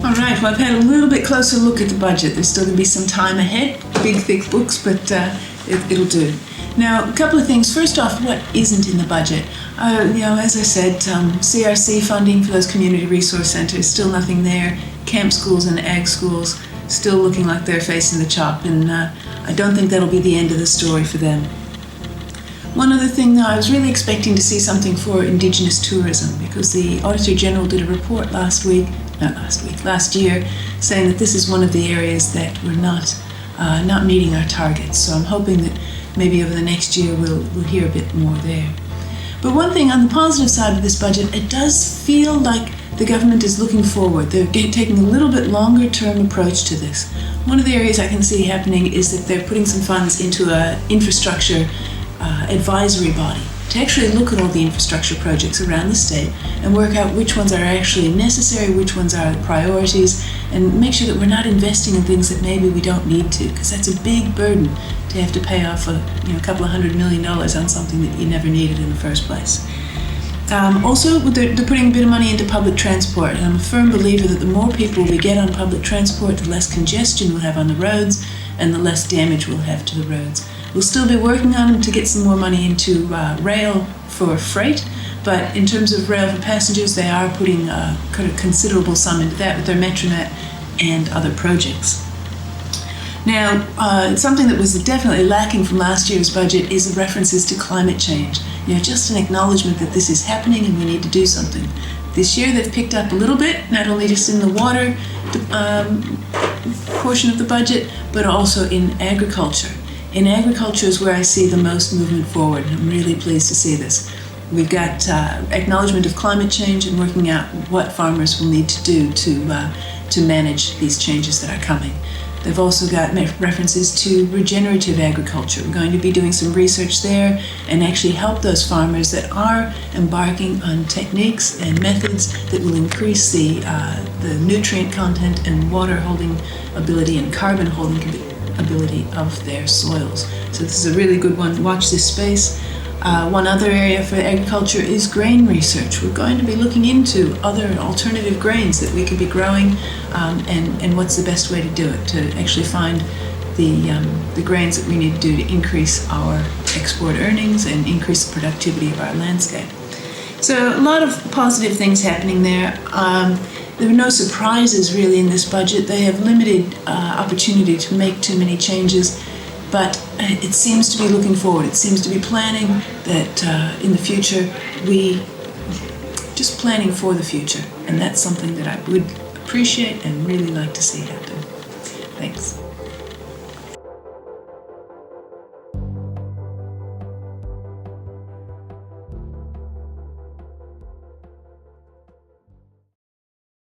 All right, well, I've had a little bit closer look at the budget. There's still going to be some time ahead, big, thick books, but it'll do. Now, a couple of things. First off, what isn't in the budget? As I said, CRC funding for those community resource centres, still nothing there. Camp schools and ag schools, still looking like they're facing the chop, and I don't think that'll be the end of the story for them. One other thing, though, I was really expecting to see something for Indigenous tourism, because the Auditor General did a report last year, saying that this is one of the areas that we're not meeting our targets. So I'm hoping that maybe over the next year we'll hear a bit more there. But one thing on the positive side of this budget, it does feel like the government is looking forward. They're taking a little bit longer term approach to this. One of the areas I can see happening is that they're putting some funds into an infrastructure advisory body to actually look at all the infrastructure projects around the state and work out which ones are actually necessary, which ones are priorities, and make sure that we're not investing in things that maybe we don't need to, because that's a big burden to have to pay off a couple of $100 million on something that you never needed in the first place. Also, they're putting a bit of money into public transport, and I'm a firm believer that the more people we get on public transport, the less congestion we'll have on the roads and the less damage we'll have to the roads. We'll still be working on them to get some more money into rail for freight, but in terms of rail for passengers, they are putting a considerable sum into that with their Metronet and other projects. Now, something that was definitely lacking from last year's budget is the references to climate change. Just an acknowledgement that this is happening and we need to do something. This year they've picked up a little bit, not only just in the water portion of the budget, but also in agriculture. In agriculture is where I see the most movement forward, and I'm really pleased to see this. We've got acknowledgement of climate change and working out what farmers will need to do to manage these changes that are coming. They've also got references to regenerative agriculture. We're going to be doing some research there and actually help those farmers that are embarking on techniques and methods that will increase the nutrient content and water holding ability and carbon holding ability of their soils. So this is a really good one. Watch this space. One other area for agriculture is grain research. We're going to be looking into other alternative grains that we could be growing and what's the best way to do it, to actually find the grains that we need to do to increase our export earnings and increase the productivity of our landscape. So a lot of positive things happening there. There were no surprises really in this budget. They have limited opportunity to make too many changes, but it seems to be looking forward. It seems to be planning that in the future, just planning for the future. And that's something that I would appreciate and really like to see happen. Thanks.